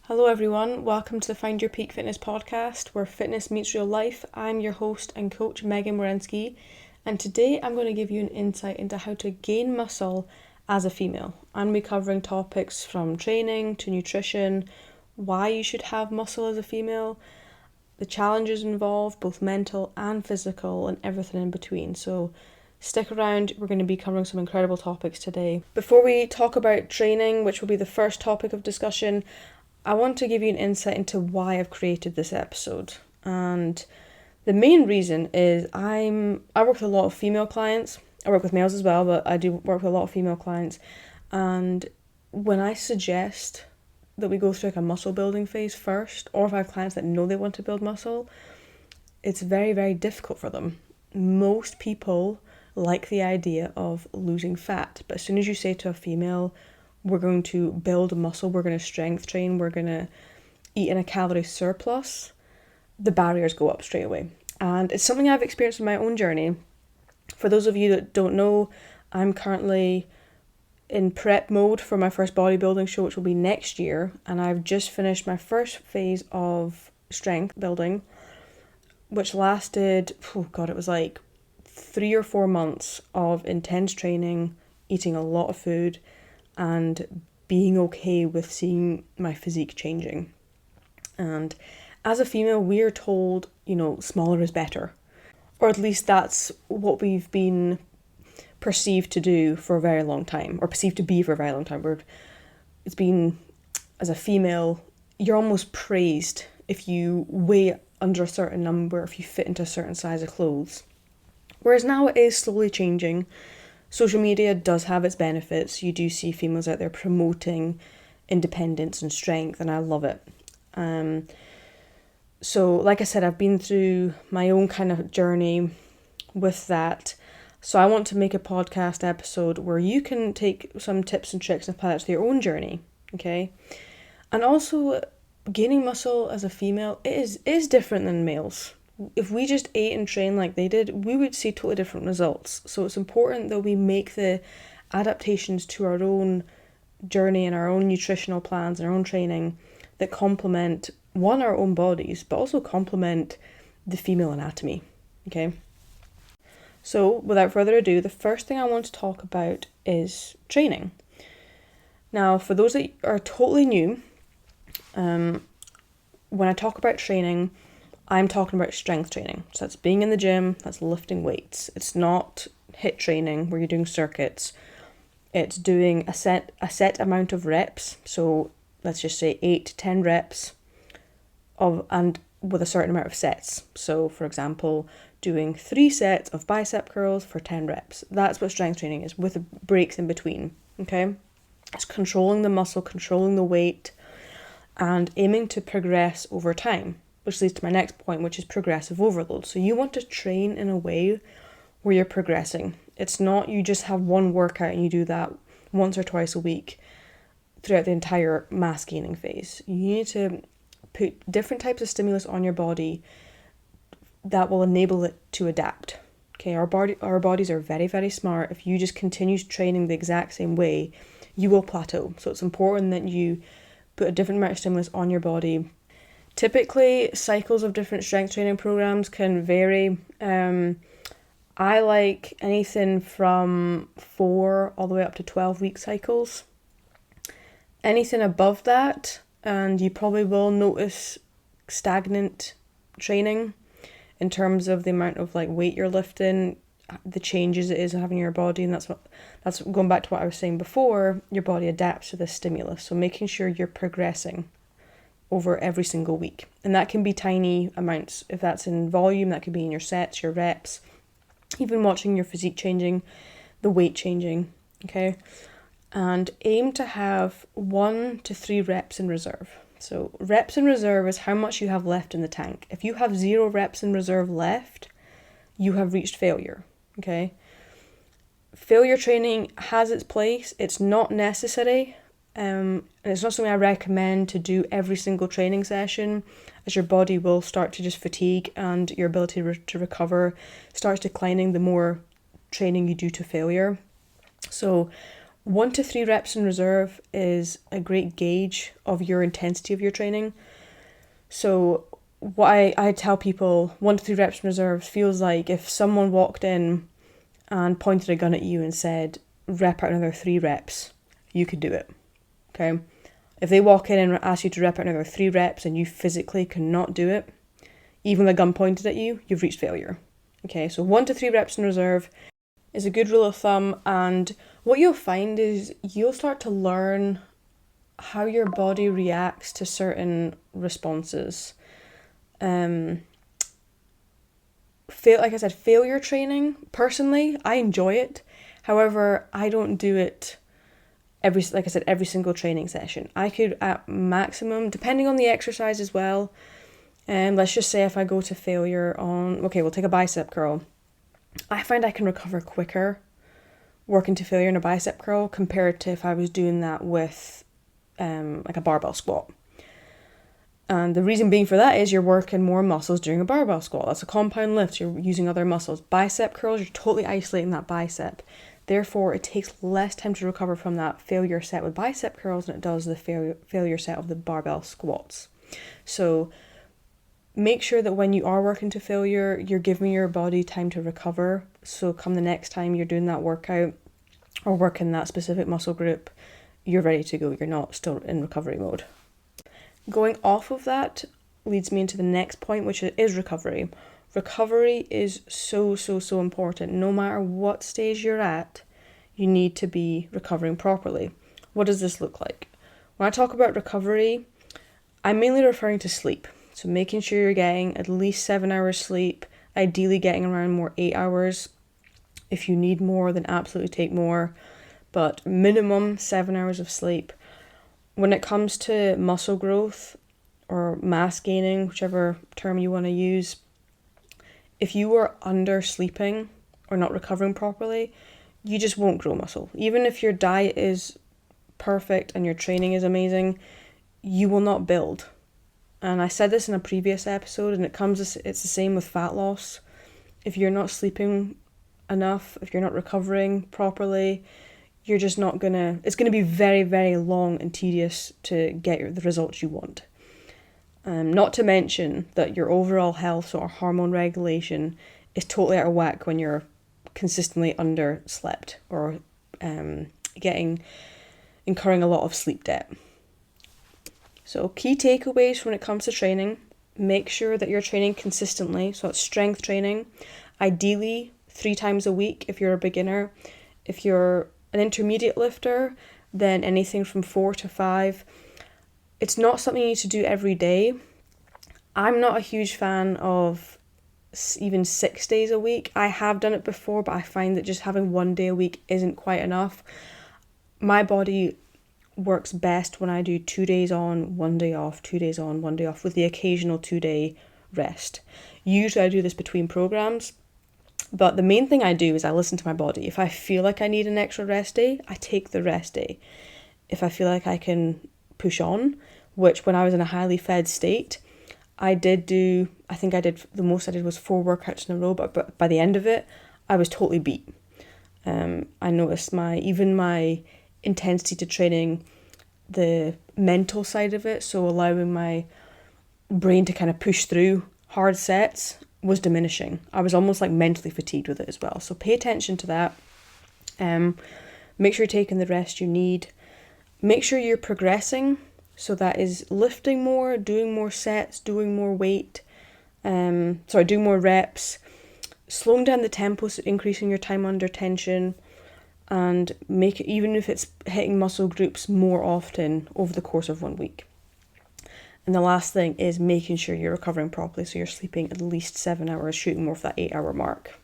Hello everyone, welcome to the Find Your Peak Fitness podcast where fitness meets real life. I'm your host and coach Megan Morensky, and today I'm going to give you an insight into how to gain muscle as a female. I'm be covering topics from training to nutrition, why you should have muscle as a female, the challenges involved, both mental and physical, and everything in between. So stick around, we're going to be covering some incredible topics today. Before we talk about training, which will be the first topic of discussion, I want to give you an insight into why I've created this episode. And the main reason is I work with a lot of female clients. I work with males as well, but I do work with a lot of female clients. And when I suggest that we go through a muscle building phase first, or if I have clients that know they want to build muscle, it's very, very difficult for them. Most people like the idea of losing fat, but as soon as you say to a female, we're going to build muscle, we're going to strength train, we're going to eat in a calorie surplus, the barriers go up straight away. And it's something I've experienced in my own journey. For those of you that don't know, I'm currently in prep mode for my first bodybuilding show, which will be next year. And I've just finished my first phase of strength building, which lasted, it was like 3 or 4 months of intense training, eating a lot of food, and being okay with seeing my physique changing. And as a female, we are told, smaller is better. Or at least that's what we've been perceived to do for a very long time, or perceived to be for a very long time. It's been, as a female, you're almost praised if you weigh under a certain number, if you fit into a certain size of clothes. Whereas now it is slowly changing. Social media does have its benefits. You do see females out there promoting independence and strength, and I love it. So like I said, I've been through my own kind of journey with that. So I want to make a podcast episode where you can take some tips and tricks and apply that to your own journey, okay? And also, gaining muscle as a female is different than males. If we just ate and trained like they did, we would see totally different results. So it's important that we make the adaptations to our own journey and our own nutritional plans and our own training that complement, one, our own bodies, but also complement the female anatomy, okay? So without further ado, the first thing I want to talk about is training. Now, for those that are totally new, when I talk about training, I'm talking about strength training. So that's being in the gym, that's lifting weights. It's not HIIT training where you're doing circuits. It's doing a set amount of reps. So let's just say 8 to 10 reps and with a certain amount of sets. So for example, doing 3 sets of bicep curls for 10 reps. That's what strength training is, with breaks in between, okay? It's controlling the muscle, controlling the weight, and aiming to progress over time. Which leads to my next point, which is progressive overload. So you want to train in a way where you're progressing. It's not you just have one workout and you do that once or twice a week throughout the entire mass gaining phase. You need to put different types of stimulus on your body that will enable it to adapt. Okay, our bodies are very, very smart. If you just continue training the exact same way, you will plateau. So it's important that you put a different amount of stimulus on your body. Typically, cycles of different strength training programs can vary. I like anything from 4 all the way up to 12-week cycles. Anything above that, and you probably will notice stagnant training in terms of the amount of weight you're lifting, the changes it is having in your body, and that's going back to what I was saying before. Your body adapts to this stimulus, so making sure you're progressing over every single week. And that can be tiny amounts. If that's in volume, that could be in your sets, your reps, even watching your physique changing, the weight changing, okay? And aim to have 1 to 3 reps in reserve. So reps in reserve is how much you have left in the tank. If you have 0 reps in reserve left, you have reached failure, okay? Failure training has its place. It's not necessary. And it's not something I recommend to do every single training session, as your body will start to just fatigue and your ability to recover starts declining the more training you do to failure. So 1 to 3 reps in reserve is a great gauge of your intensity of your training. So what I tell people, 1 to 3 reps in reserve feels like if someone walked in and pointed a gun at you and said, rep out another 3 reps, you could do it, okay? If they walk in and ask you to rep out another 3 reps and you physically cannot do it, even with a gun pointed at you, you've reached failure. Okay, so 1 to 3 reps in reserve is a good rule of thumb, and what you'll find is you'll start to learn how your body reacts to certain responses. Like I said, failure training, personally, I enjoy it. However, I don't do it every single training session. I could, at maximum, depending on the exercise as well, let's just say if I go to failure on, okay, we'll take a bicep curl. I find I can recover quicker working to failure in a bicep curl compared to if I was doing that with like a barbell squat. And the reason being for that is you're working more muscles during a barbell squat. That's a compound lift. You're using other muscles. Bicep curls, you're totally isolating that bicep. Therefore, it takes less time to recover from that failure set with bicep curls than it does the failure set of the barbell squats. So make sure that when you are working to failure, you're giving your body time to recover. So come the next time you're doing that workout or working that specific muscle group, you're ready to go. You're not still in recovery mode. Going off of that leads me into the next point, which is recovery. Recovery is so important. No matter what stage you're at, you need to be recovering properly. What does this look like? When I talk about recovery, I'm mainly referring to sleep. So making sure you're getting at least 7 hours sleep, ideally getting around more 8 hours. If you need more, then absolutely take more, but minimum 7 hours of sleep. When it comes to muscle growth or mass gaining, whichever term you want to use, if you are under sleeping or not recovering properly, you just won't grow muscle. Even if your diet is perfect and your training is amazing, you will not build. And I said this in a previous episode, and it's the same with fat loss. If you're not sleeping enough, if you're not recovering properly, you're just not it's going to be very, very long and tedious to get the results you want. Not to mention that your overall health or hormone regulation is totally out of whack when you're consistently underslept or incurring a lot of sleep debt. So key takeaways when it comes to training: make sure that you're training consistently. So it's strength training, ideally 3 times a week if you're a beginner. If you're an intermediate lifter, then anything from 4 to 5. It's not something you need to do every day. I'm not a huge fan of even 6 days a week. I have done it before, but I find that just having 1 day a week isn't quite enough. My body works best when I do 2 days on, 1 day off, 2 days on, 1 day off, with the occasional 2-day rest. Usually I do this between programs, but the main thing I do is I listen to my body. If I feel like I need an extra rest day, I take the rest day. If I feel like I can push on, which when I was in a highly fed state, I the most I did was 4 workouts in a row, but by the end of it, I was totally beat. I noticed my intensity to training, the mental side of it, so allowing my brain to kind of push through hard sets, was diminishing. I was almost like mentally fatigued with it as well. So pay attention to that. Make sure you're taking the rest you need. Make sure you're progressing. So that is lifting more, doing more sets, doing more weight, doing more reps, slowing down the tempo, so increasing your time under tension, and make it, even if it's hitting muscle groups more often over the course of 1 week. And the last thing is making sure you're recovering properly, so you're sleeping at least 7 hours, shooting more for that 8-hour mark.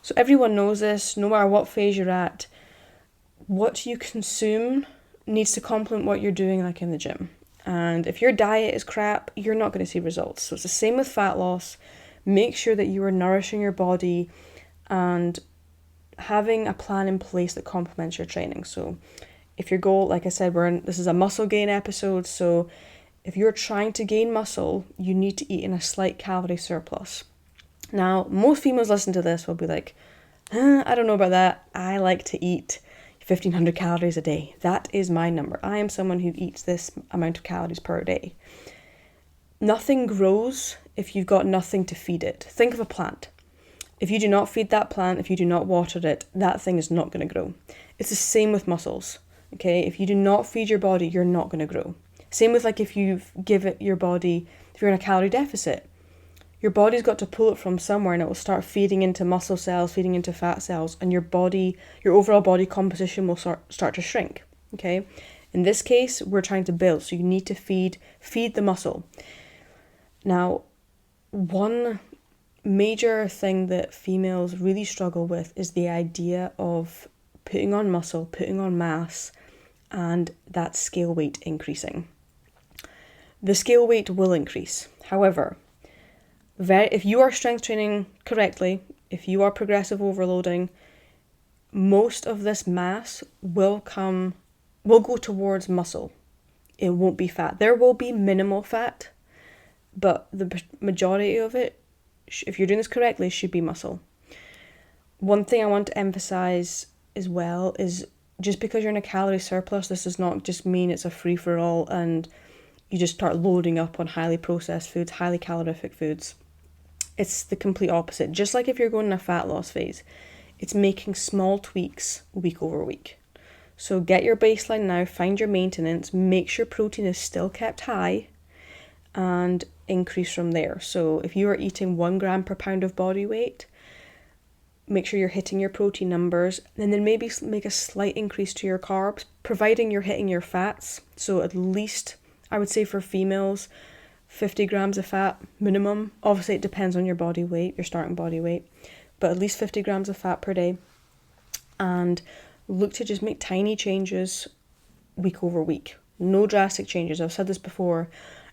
So everyone knows this, no matter what phase you're at, what you consume needs to complement what you're doing, like in the gym. And if your diet is crap, you're not going to see results. So it's the same with fat loss. Make sure that you are nourishing your body and having a plan in place that complements your training. So if your goal, like I said, this is a muscle gain episode, so if you're trying to gain muscle, you need to eat in a slight calorie surplus. Now, most females listen to this will be like, I don't know about that. I like to eat 1,500 calories a day. That is my number. I am someone who eats this amount of calories per day. Nothing grows if you've got nothing to feed it. Think of a plant. If you do not feed that plant, if you do not water it, that thing is not going to grow. It's the same with muscles, okay? If you do not feed your body, you're not going to grow. Same with like if you give it your body, if you're in a calorie deficit, your body's got to pull it from somewhere and it will start feeding into muscle cells, feeding into fat cells, and your overall body composition will start to shrink, okay? In this case, we're trying to build, so you need to feed the muscle. Now, one major thing that females really struggle with is the idea of putting on muscle, putting on mass, and that scale weight increasing. The scale weight will increase. However, if you are strength training correctly, if you are progressive overloading, most of this mass will go towards muscle. It won't be fat. There will be minimal fat, but the majority of it, if you're doing this correctly, should be muscle. One thing I want to emphasize as well is just because you're in a calorie surplus, this does not just mean it's a free-for-all and you just start loading up on highly processed foods, highly calorific foods. It's the complete opposite. Just like if you're going in a fat loss phase, it's making small tweaks week over week. So get your baseline now, find your maintenance, make sure protein is still kept high, and increase from there. So if you are eating 1 gram per pound of body weight, make sure you're hitting your protein numbers, and then maybe make a slight increase to your carbs, providing you're hitting your fats. So at least, I would say for females, 50 grams of fat minimum. Obviously it depends on your body weight, your starting body weight, but at least 50 grams of fat per day. And look to just make tiny changes week over week. No drastic changes. I've said this before.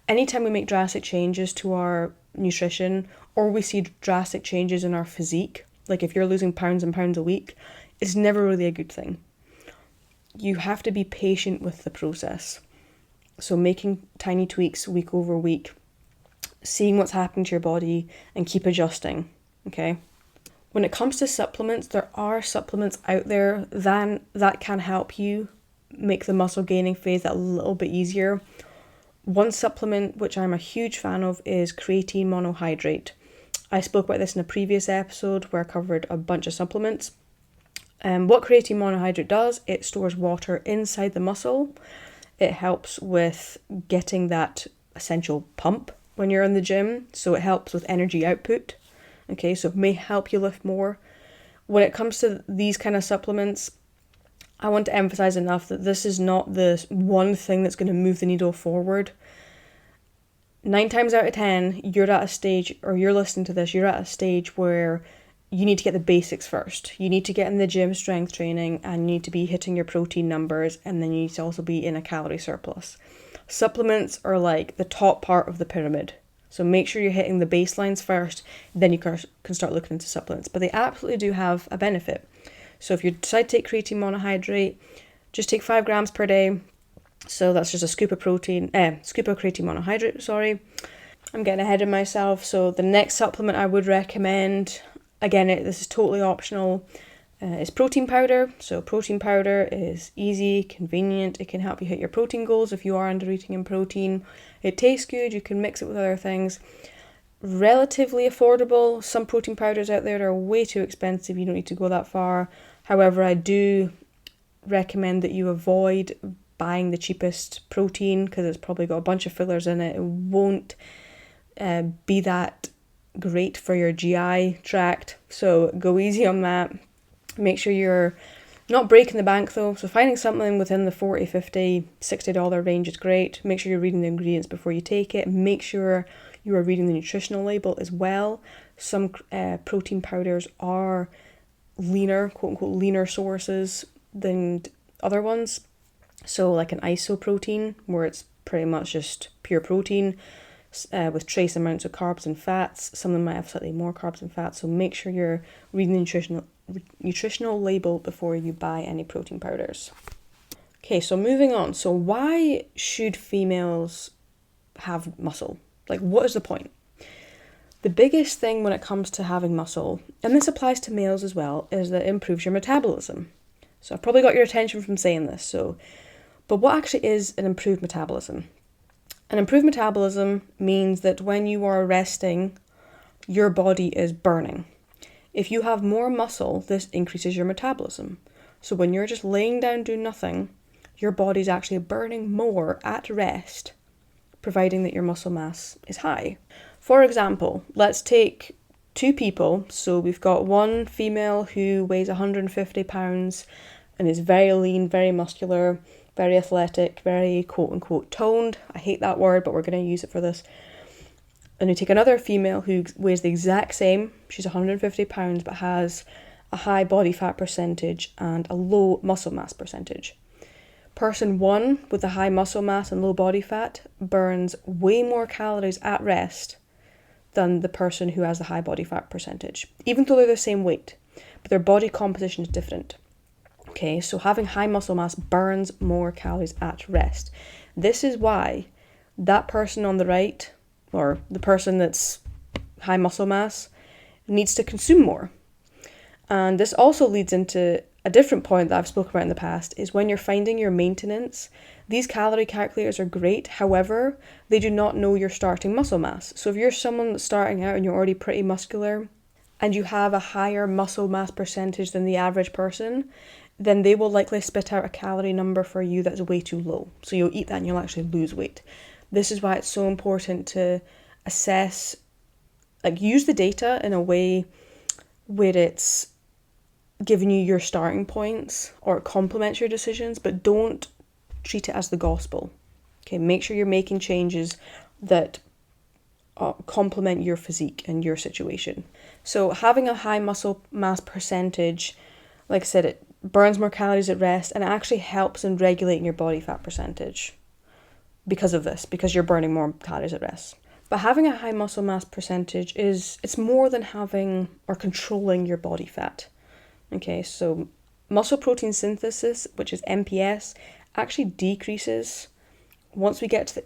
Anytime we make drastic changes to our nutrition, or we see drastic changes in our physique, like if you're losing pounds and pounds a week, it's never really a good thing. You have to be patient with the process. So making tiny tweaks week over week, seeing what's happening to your body, and keep adjusting, okay? When it comes to supplements, there are supplements out there that can help you make the muscle gaining phase that little bit easier. One supplement which I'm a huge fan of is creatine monohydrate. I spoke about this in a previous episode where I covered a bunch of supplements. What creatine monohydrate does, it stores water inside the muscle. It helps with getting that essential pump when you're in the gym, so it helps with energy output. Okay, so it may help you lift more. When it comes to these kind of supplements, I want to emphasize enough that this is not the one thing that's going to move the needle forward. 9 times out of 10, you're at a stage, or you're listening to this, you're at a stage where you need to get the basics first. You need to get in the gym strength training, and you need to be hitting your protein numbers, and then you need to also be in a calorie surplus. Supplements are like the top part of the pyramid. So make sure you're hitting the baselines first, then you can start looking into supplements. But they absolutely do have a benefit. So if you decide to take creatine monohydrate, just take 5 grams per day. So that's just a scoop of creatine monohydrate, sorry. I'm getting ahead of myself. So the next supplement I would recommend, again, this is totally optional, is protein powder. So protein powder is easy, convenient. It can help you hit your protein goals if you are under eating in protein. It tastes good. You can mix it with other things. Relatively affordable. Some protein powders out there are way too expensive. You don't need to go that far. However, I do recommend that you avoid buying the cheapest protein because it's probably got a bunch of fillers in it. It won't be that great for your GI tract, so go easy on that. Make sure you're not breaking the bank though, so finding something within the $40, $50, $60 range is great. Make sure you're reading the ingredients before you take it. Make sure you are reading the nutritional label as well. Some protein powders are leaner, quote unquote leaner sources than other ones. So like an isoprotein, where it's pretty much just pure protein with trace amounts of carbs and fats. Some of them might have slightly more carbs and fats. So make sure you're reading the nutritional label before you buy any protein powders. Okay, so moving on. So why should females have muscle? Like, what is the point? The biggest thing when it comes to having muscle, and this applies to males as well, is that it improves your metabolism. So I've probably got your attention from saying this. But what actually is an improved metabolism? An improved metabolism means that when you are resting, your body is burning. If you have more muscle, this increases your metabolism. So when you're just laying down doing nothing, your body's actually burning more at rest, providing that your muscle mass is high. For example, let's take two people. So we've got one female who weighs 150 pounds and is very lean, very muscular, very athletic, very quote unquote toned. I hate that word, but we're going to use it for this. And we take another female who weighs the exact same. She's 150 pounds but has a high body fat percentage and a low muscle mass percentage. Person one with the high muscle mass and low body fat burns way more calories at rest than the person who has the high body fat percentage, even though they're the same weight, but their body composition is different. Okay, so having high muscle mass burns more calories at rest. This is why that person on the right, or the person that's high muscle mass, needs to consume more. And this also leads into a different point that I've spoken about in the past, is when you're finding your maintenance, these calorie calculators are great. However, they do not know your starting muscle mass. So if you're someone that's starting out and you're already pretty muscular and you have a higher muscle mass percentage than the average person, then they will likely spit out a calorie number for you that's way too low. So you'll eat that and you'll actually lose weight. This is why it's so important to assess, use the data in a way where it's giving you your starting points or it complements your decisions, but don't treat it as the gospel. Okay, make sure you're making changes that complement your physique and your situation. So having a high muscle mass percentage, like I said, it burns more calories at rest and it actually helps in regulating your body fat percentage because of this, because you're burning more calories at rest. But having a high muscle mass percentage it's more than having or controlling your body fat. Okay, so muscle protein synthesis, which is MPS, actually decreases once we get to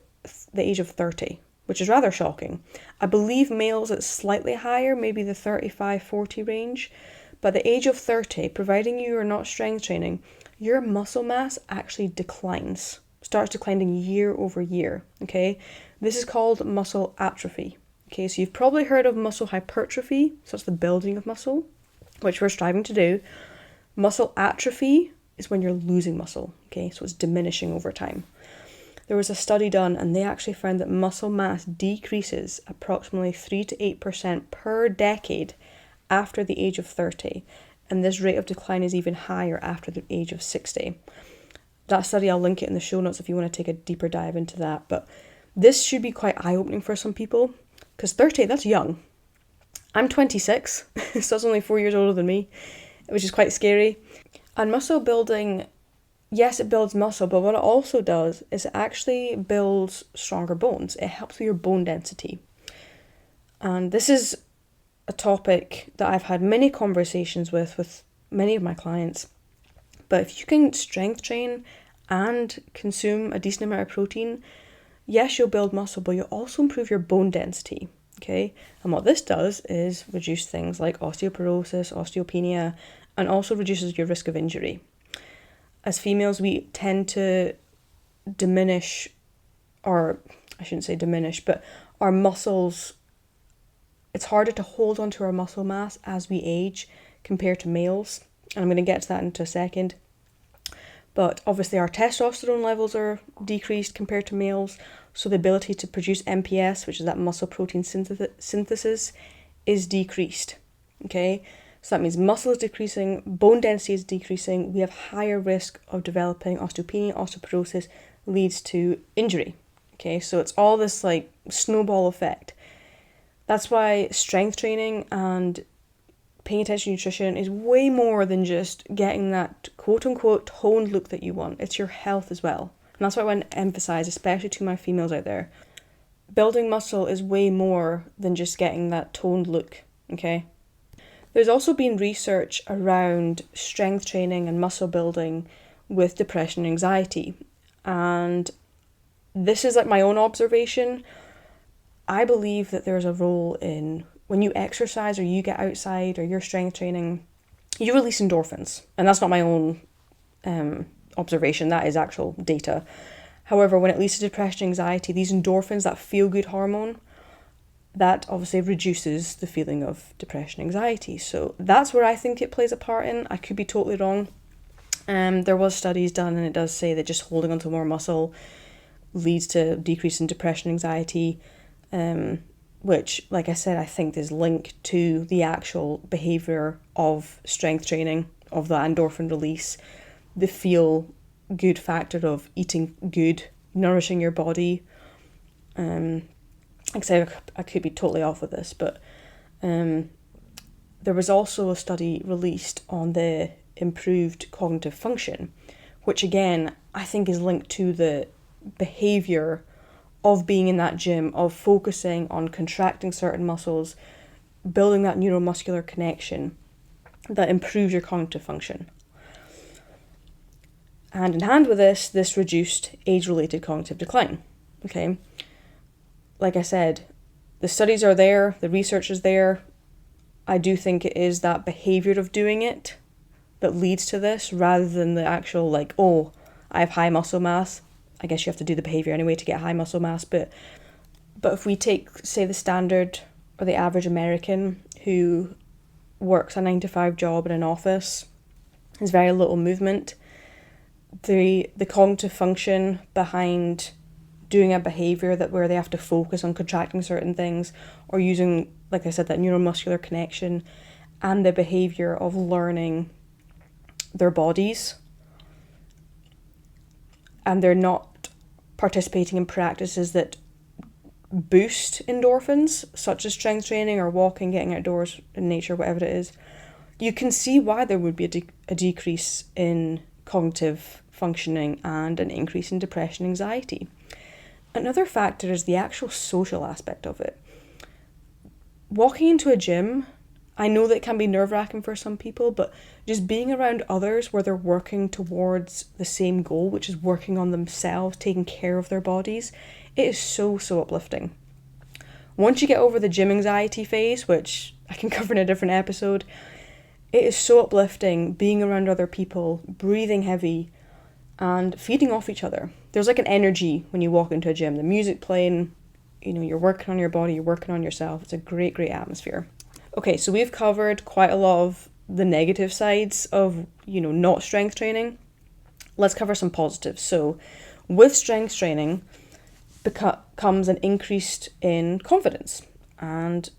the age of 30, which is rather shocking. I believe males it's slightly higher, maybe the 35-40 range, but the age of 30, providing you are not strength training, your muscle mass actually starts declining year over year, okay? This is called muscle atrophy. Okay, so you've probably heard of muscle hypertrophy, so it's the building of muscle, which we're striving to do. Muscle atrophy is when you're losing muscle, okay, so it's diminishing over time. There was a study done and they actually found that muscle mass decreases approximately 3 to 8% per decade after the age of 30, and this rate of decline is even higher after the age of 60. That study, I'll link it in the show notes if you want to take a deeper dive into that, but this should be quite eye-opening for some people, because 30, that's young. I'm 26, so that's only 4 years older than me, which is quite scary. And muscle building, yes, it builds muscle, but what it also does is it actually builds stronger bones. It helps with your bone density. And this is a topic that I've had many conversations with many of my clients. But if you can strength train and consume a decent amount of protein, yes, you'll build muscle, but you'll also improve your bone density, okay? And what this does is reduce things like osteoporosis, osteopenia, and also reduces your risk of injury. As females, we tend to diminish, or I shouldn't say diminish, but our muscles, it's harder to hold onto our muscle mass as we age compared to males. And I'm going to get to that in a second. But obviously our testosterone levels are decreased compared to males. So the ability to produce MPS, which is that muscle protein synthesis, is decreased. Okay, so that means muscle is decreasing, bone density is decreasing. We have higher risk of developing osteopenia, osteoporosis, leads to injury. Okay, so it's all this like snowball effect. That's why strength training and paying attention to nutrition is way more than just getting that quote-unquote toned look that you want. It's your health as well. And that's what I want to emphasize, especially to my females out there. Building muscle is way more than just getting that toned look, okay? There's also been research around strength training and muscle building with depression and anxiety. And this is like my own observation. I believe that there's a role in when you exercise or you get outside or you're strength training, you release endorphins. And that's not my own observation, that is actual data. However, when it leads to depression, anxiety, these endorphins, that feel-good hormone, that obviously reduces the feeling of depression, anxiety. So that's where I think it plays a part in. I could be totally wrong. There was studies done, and it does say that just holding onto more muscle leads to decrease in depression, anxiety, which, like I said, I think is linked to the actual behaviour of strength training, of the endorphin release, the feel good factor of eating good, nourishing your body. Like I said, I could be totally off with this, but there was also a study released on the improved cognitive function, which again, I think is linked to the behaviour of being in that gym, of focusing on contracting certain muscles, building that neuromuscular connection that improves your cognitive function. Hand in hand with this reduced age-related cognitive decline. Okay, like I said, the studies are there, the research is there. I do think it is that behaviour of doing it that leads to this, rather than the actual like, oh, I have high muscle mass. I guess you have to do the behaviour anyway to get high muscle mass, but if we take, say, the standard or the average American who works a 9-to-5 job in an office, has very little movement, the cognitive function behind doing a behaviour that where they have to focus on contracting certain things or using, like I said, that neuromuscular connection, and the behaviour of learning their bodies, and they're not participating in practices that boost endorphins, such as strength training or walking, getting outdoors in nature, whatever it is, you can see why there would be a decrease in cognitive functioning and an increase in depression, anxiety. Another factor is the actual social aspect of it. Walking into a gym, I know that it can be nerve-wracking for some people, but just being around others where they're working towards the same goal, which is working on themselves, taking care of their bodies, it is so uplifting. Once you get over the gym anxiety phase, which I can cover in a different episode, it is so uplifting being around other people, breathing heavy, and feeding off each other. There's like an energy when you walk into a gym, the music playing, you're working on your body, you're working on yourself. It's a great atmosphere. Okay, so we've covered quite a lot of the negative sides of, not strength training. Let's cover some positives. So with strength training comes an increase in confidence. And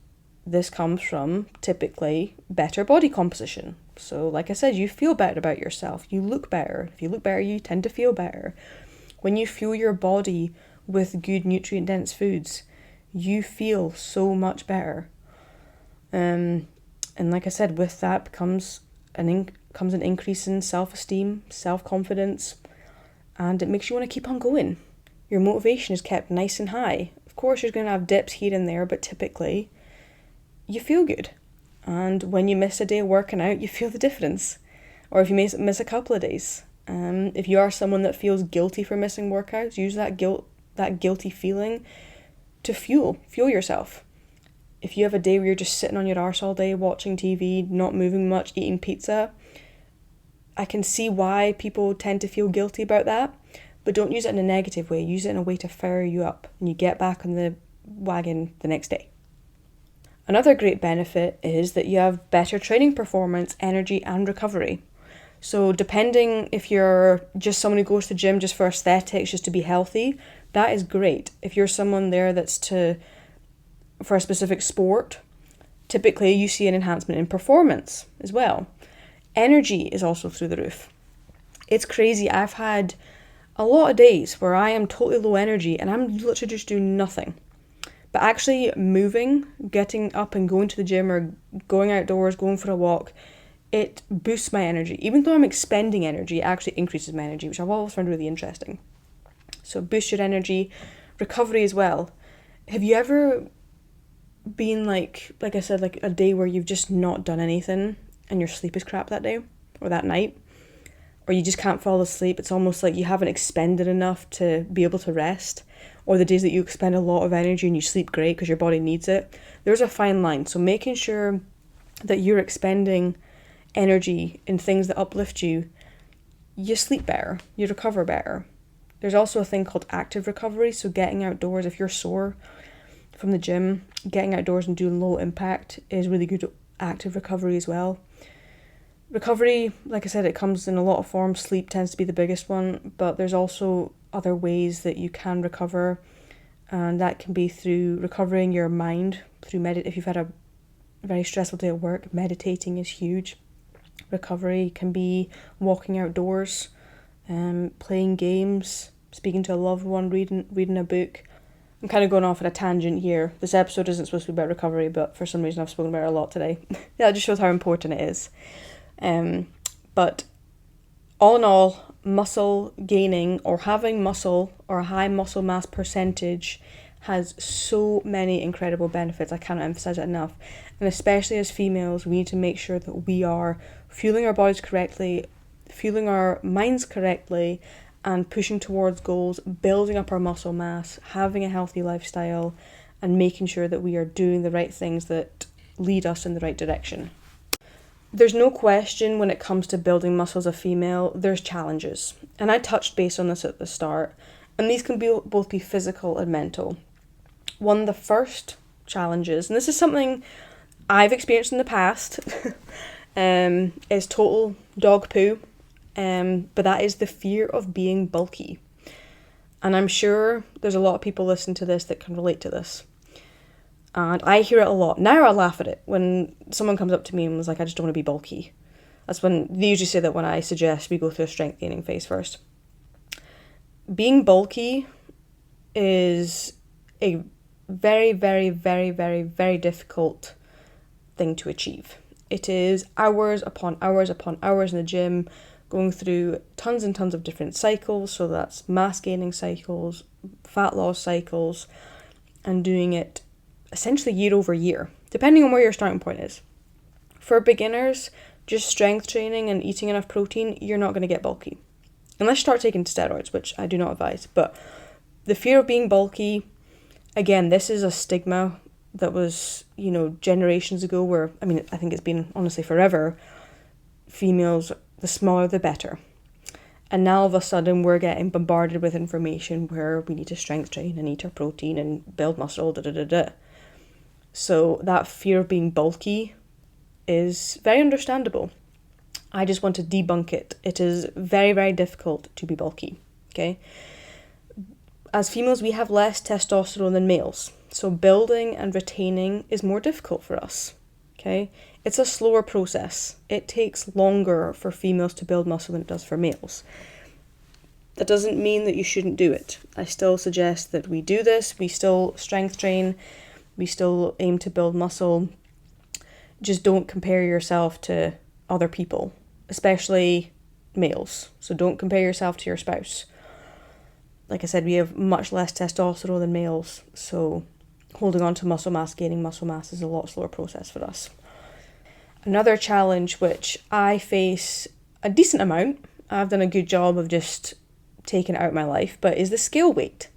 this comes from typically better body composition. So like I said, you feel better about yourself. You look better. If you look better, you tend to feel better. When you fuel your body with good nutrient-dense foods, you feel so much better. And like I said, with that comes an increase in self-esteem, self-confidence, and it makes you want to keep on going. Your motivation is kept nice and high. Of course, you're going to have dips here and there, but typically you feel good. And when you miss a day of working out, you feel the difference. Or if you miss a couple of days. If you are someone that feels guilty for missing workouts, use that guilty feeling to fuel yourself. If you have a day where you're just sitting on your arse all day, watching TV, not moving much, eating pizza, I can see why people tend to feel guilty about that, but don't use it in a negative way. Use it in a way to fire you up and you get back on the wagon the next day. Another great benefit is that you have better training performance, energy, and recovery. So depending if you're just someone who goes to the gym just for aesthetics, just to be healthy, that is great. If you're someone there that's for a specific sport, typically you see an enhancement in performance as well. Energy is also through the roof. It's crazy. I've had a lot of days where I am totally low energy and I'm literally just doing nothing. But actually moving, getting up and going to the gym or going outdoors, going for a walk, it boosts my energy. Even though I'm expending energy, it actually increases my energy, which I've always found really interesting. So boost your energy, recovery as well. Have you ever been like I said, like a day where you've just not done anything and your sleep is crap that day or that night, or you just can't fall asleep? It's almost like you haven't expended enough to be able to rest. Or the days that you expend a lot of energy and you sleep great because your body needs it. There's a fine line. So making sure that you're expending energy in things that uplift you you sleep better, you recover better. There's also a thing called active recovery, so getting outdoors, if you're sore from the gym, getting outdoors and doing low impact is really good active recovery as well. Recovery, like I said, it comes in a lot of forms. Sleep tends to be the biggest one, but there's also other ways that you can recover, and that can be through recovering your mind, through if you've had a very stressful day at work, meditating is huge. Recovery can be walking outdoors, playing games, speaking to a loved one, reading a book. I'm kind of going off on a tangent here. This episode isn't supposed to be about recovery, but for some reason I've spoken about it a lot today. Yeah, it just shows how important it is. But all in all, muscle gaining or having muscle or a high muscle mass percentage has so many incredible benefits. I cannot emphasize it enough. And especially as females, we need to make sure that we are fueling our bodies correctly, fueling our minds correctly, and pushing towards goals, building up our muscle mass, having a healthy lifestyle, and making sure that we are doing the right things that lead us in the right direction. There's no question when it comes to building muscle as a female, there's challenges. And I touched base on this at the start. And these can both be physical and mental. One of the first challenges, and this is something I've experienced in the past, is total dog poo. But that is the fear of being bulky. And I'm sure there's a lot of people listening to this that can relate to this. And I hear it a lot. Now I laugh at it when someone comes up to me and was like, I just don't want to be bulky. That's when they usually say that when I suggest we go through a strength gaining phase first. Being bulky is a very, very, very, very, very difficult thing to achieve. It is hours upon hours upon hours in the gym, going through tons and tons of different cycles. So that's mass gaining cycles, fat loss cycles, and doing it essentially year over year, depending on where your starting point is. For beginners, just strength training and eating enough protein, you're not going to get bulky. Unless you start taking steroids, which I do not advise. But the fear of being bulky, again, this is a stigma that was, generations ago where, I think it's been, honestly, forever. Females, the smaller the better. And now all of a sudden we're getting bombarded with information where we need to strength train and eat our protein and build muscle, So that fear of being bulky is very understandable. I just want to debunk it. It is very, very difficult to be bulky, okay? As females, we have less testosterone than males. So building and retaining is more difficult for us, okay? It's a slower process. It takes longer for females to build muscle than it does for males. That doesn't mean that you shouldn't do it. I still suggest that we do this. We still strength train. We still aim to build muscle. Just don't compare yourself to other people, especially males. So don't compare yourself to your spouse. Like I said, we have much less testosterone than males, so holding on to muscle mass, gaining muscle mass is a lot slower process for us. Another challenge which I face a decent amount, I've done a good job of just taking it out of my life, but is the scale weight.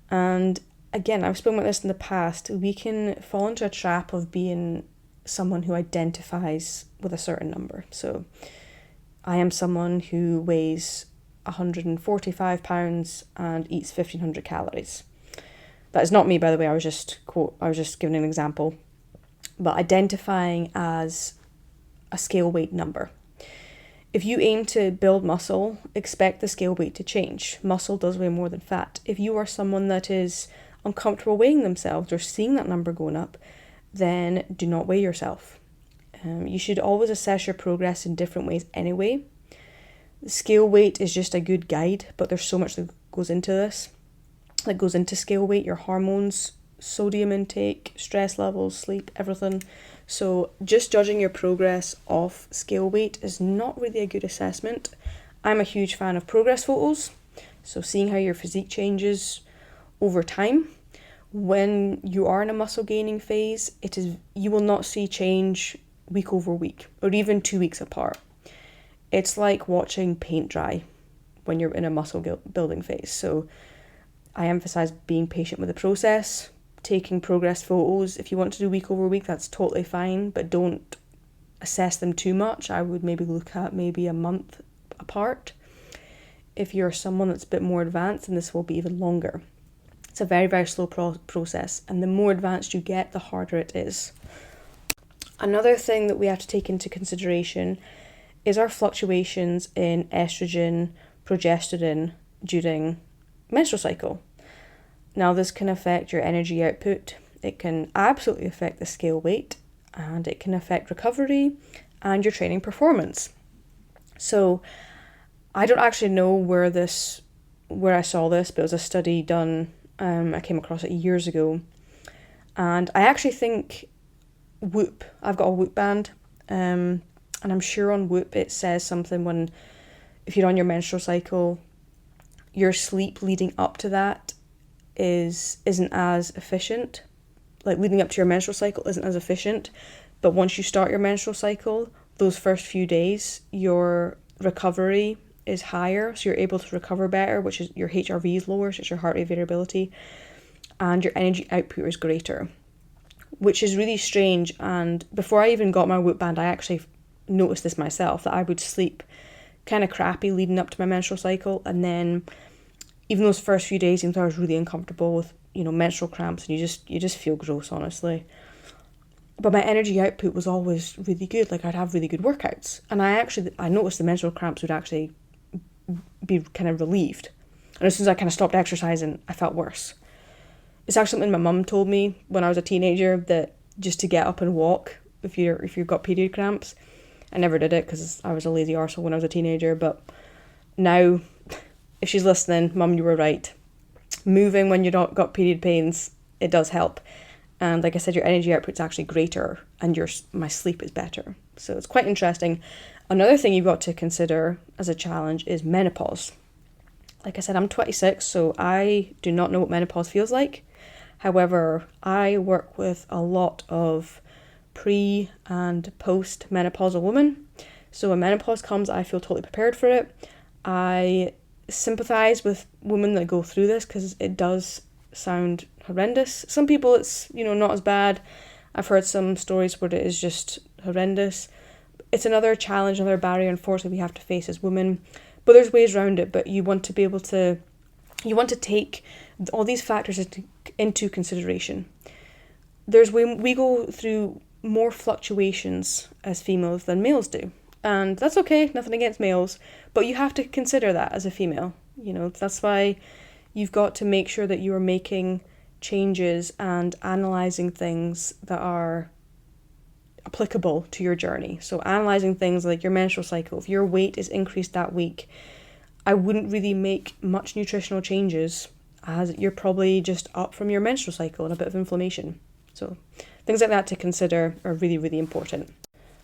And again, I've spoken about this in the past, we can fall into a trap of being someone who identifies with a certain number. So I am someone who weighs 145 pounds and eats 1,500 calories. That is not me, by the way. I was just giving an example. But identifying as a scale weight number. If you aim to build muscle, expect the scale weight to change. Muscle does weigh more than fat. If you are someone that is uncomfortable weighing themselves or seeing that number going up, then do not weigh yourself. You should always assess your progress in different ways anyway. Scale weight is just a good guide, but there's so much that goes into this. That goes into scale weight, your hormones, sodium intake, stress levels, sleep, everything. So just judging your progress off scale weight is not really a good assessment. I'm a huge fan of progress photos. So seeing how your physique changes over time. When you are in a muscle gaining phase, you will not see change week over week or even 2 weeks apart. It's like watching paint dry when you're in a muscle building phase. So I emphasize being patient with the process, taking progress photos. If you want to do week over week, that's totally fine, but don't assess them too much. I would maybe look at maybe a month apart. If you're someone that's a bit more advanced, then this will be even longer. It's a very, very slow process, and the more advanced you get, the harder it is. Another thing that we have to take into consideration is our fluctuations in estrogen, progesterone during menstrual cycle. Now, this can affect your energy output, it can absolutely affect the scale weight, and it can affect recovery and your training performance. So I don't actually know where I saw this, but it was a study done, I came across it years ago, and I actually think Whoop, I've got a Whoop band, and I'm sure on Whoop it says something if you're on your menstrual cycle, your sleep leading up to that isn't as efficient. Like, leading up to your menstrual cycle isn't as efficient, but once you start your menstrual cycle, those first few days, your recovery is higher, so you're able to recover better, which is your HRV is lower, so it's your heart rate variability, and your energy output is greater, which is really strange. And before I even got my Whoop band, I actually noticed this myself, that I would sleep kind of crappy leading up to my menstrual cycle, and then even those first few days, even though I was really uncomfortable with, menstrual cramps, and you just feel gross, honestly. But my energy output was always really good. Like, I'd have really good workouts, and I noticed the menstrual cramps would actually be kind of relieved, and as soon as I kind of stopped exercising, I felt worse. It's actually something my mum told me when I was a teenager, that just to get up and walk if you've got period cramps. I never did it because I was a lazy arsehole when I was a teenager, but now, if she's listening, Mum, you were right. Moving when you've not got period pains, it does help. And like I said, your energy output's actually greater, and my sleep is better. So it's quite interesting. Another thing you've got to consider as a challenge is menopause. Like I said, I'm 26, so I do not know what menopause feels like. However, I work with a lot of pre- and post-menopausal women. So when menopause comes, I feel totally prepared for it. I sympathise with women that go through this, because it does sound horrendous. Some people it's, not as bad. I've heard some stories where it is just horrendous. It's another challenge, another barrier, unfortunately, we have to face as women. But there's ways around it, but you want to take all these factors into consideration. We go through more fluctuations as females than males do. And that's okay, nothing against males, but you have to consider that as a female. That's why you've got to make sure that you are making changes and analysing things that are applicable to your journey. So analysing things like your menstrual cycle. If your weight is increased that week, I wouldn't really make much nutritional changes, as you're probably just up from your menstrual cycle and a bit of inflammation. So things like that to consider are really, really important.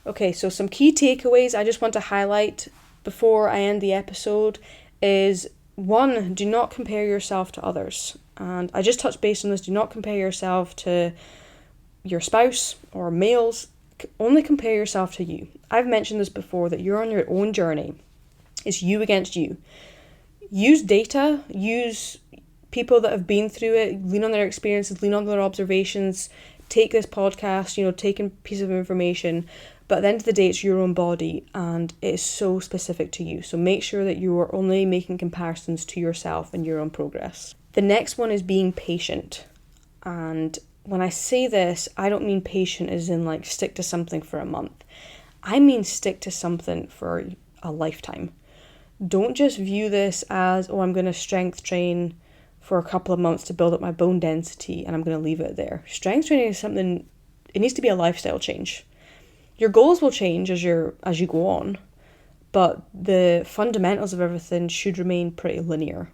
Okay, so some key takeaways I just want to highlight before I end the episode is, 1, do not compare yourself to others. And I just touched base on this. Do not compare yourself to your spouse or males. Only compare yourself to you. I've mentioned this before, that you're on your own journey. It's you against you. Use data, use people that have been through it, lean on their experiences, lean on their observations, take this podcast, take a piece of information. But at the end of the day, it's your own body, and it is so specific to you. So make sure that you are only making comparisons to yourself and your own progress. The next one is being patient. And when I say this, I don't mean patient as in like stick to something for a month. I mean stick to something for a lifetime. Don't just view this as, I'm going to strength train for a couple of months to build up my bone density and I'm going to leave it there. Strength training is something, it needs to be a lifestyle change. Your goals will change as you go on, but the fundamentals of everything should remain pretty linear.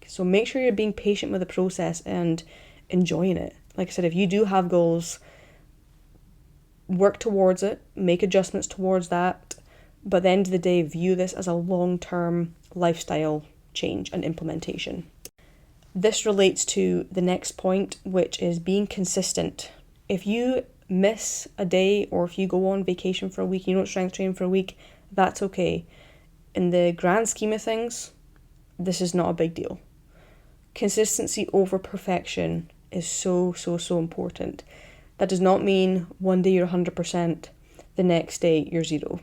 So make sure you're being patient with the process and enjoying it. Like I said, if you do have goals, work towards it, make adjustments towards that, but at the end of the day, view this as a long-term lifestyle change and implementation. This relates to the next point, which is being consistent. If you miss a day, or if you go on vacation for a week, you don't strength train for a week, that's okay. In the grand scheme of things, this is not a big deal. Consistency over perfection is so important. That does not mean one day you're 100%, the next day you're 0.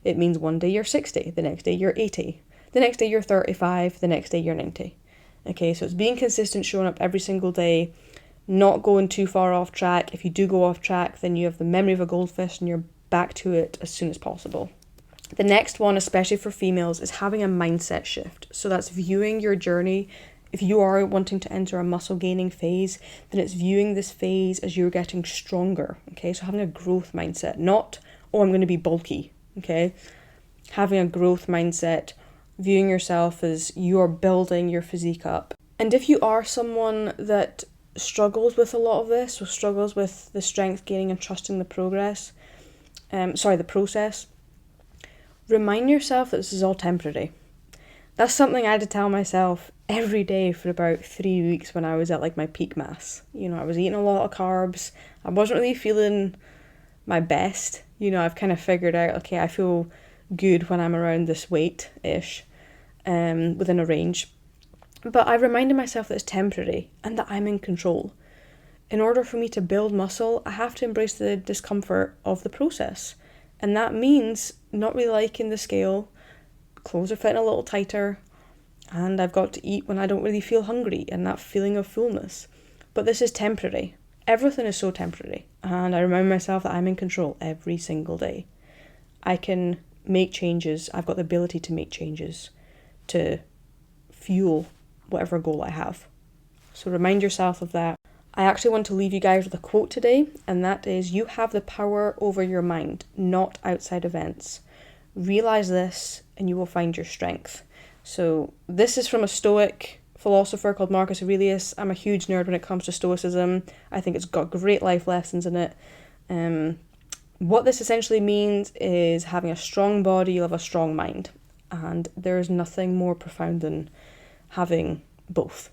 It means one day you're 60, the next day you're 80, the next day you're 35, the next day you're 90. Okay, so it's being consistent, showing up every single day, not going too far off track. If you do go off track, then you have the memory of a goldfish and you're back to it as soon as possible. The next one, especially for females, is having a mindset shift. So that's viewing your journey. If you are wanting to enter a muscle gaining phase, then it's viewing this phase as you're getting stronger. Okay, so having a growth mindset, not, oh, I'm going to be bulky. Okay, having a growth mindset, viewing yourself as you're building your physique up. And if you are someone that struggles with a lot of this, or struggles with the strength gaining and trusting the process, remind yourself that this is all temporary. That's something I had to tell myself every day for about 3 weeks when I was at like my peak mass. You know, I was eating a lot of carbs. I wasn't really feeling my best. You know, I've kind of figured out, okay, I feel good when I'm around this weight-ish, within a range. But I reminded myself that it's temporary and that I'm in control. In order for me to build muscle, I have to embrace the discomfort of the process. And that means not really liking the scale, clothes are fitting a little tighter, and I've got to eat when I don't really feel hungry, and that feeling of fullness. But this is temporary. Everything is so temporary. And I remind myself that I'm in control every single day. I can make changes. I've got the ability to make changes to fuel whatever goal I have. So remind yourself of that. I actually want to leave you guys with a quote today, and that is, you have the power over your mind, not outside events. Realize this and you will find your strength. So this is from a Stoic philosopher called Marcus Aurelius. I'm a huge nerd when it comes to Stoicism. I think it's got great life lessons in it. What this essentially means is having a strong body, you'll have a strong mind. And there's nothing more profound than having both.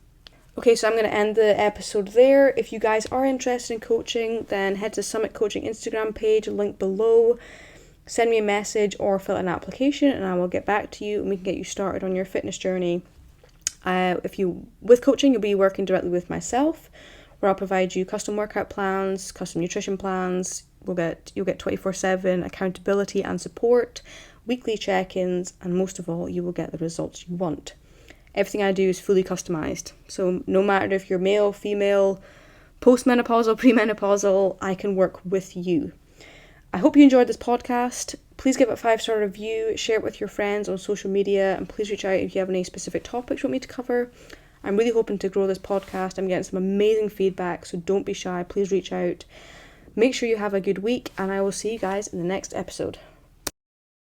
Okay, so I'm going to end the episode there. If you guys are interested in coaching, then head to Summit Coaching Instagram page, link below. Send me a message or fill out an application and I will get back to you and we can get you started on your fitness journey. With coaching, you'll be working directly with myself, where I'll provide you custom workout plans, custom nutrition plans. You'll get 24/7 accountability and support, weekly check-ins, and most of all, you will get the results you want. Everything I do is fully customized. So no matter if you're male, female, postmenopausal, premenopausal, I can work with you. I hope you enjoyed this podcast. Please give it a 5-star review, share it with your friends on social media, and please reach out if you have any specific topics you want me to cover. I'm really hoping to grow this podcast. I'm getting some amazing feedback, so don't be shy. Please reach out. Make sure you have a good week, and I will see you guys in the next episode.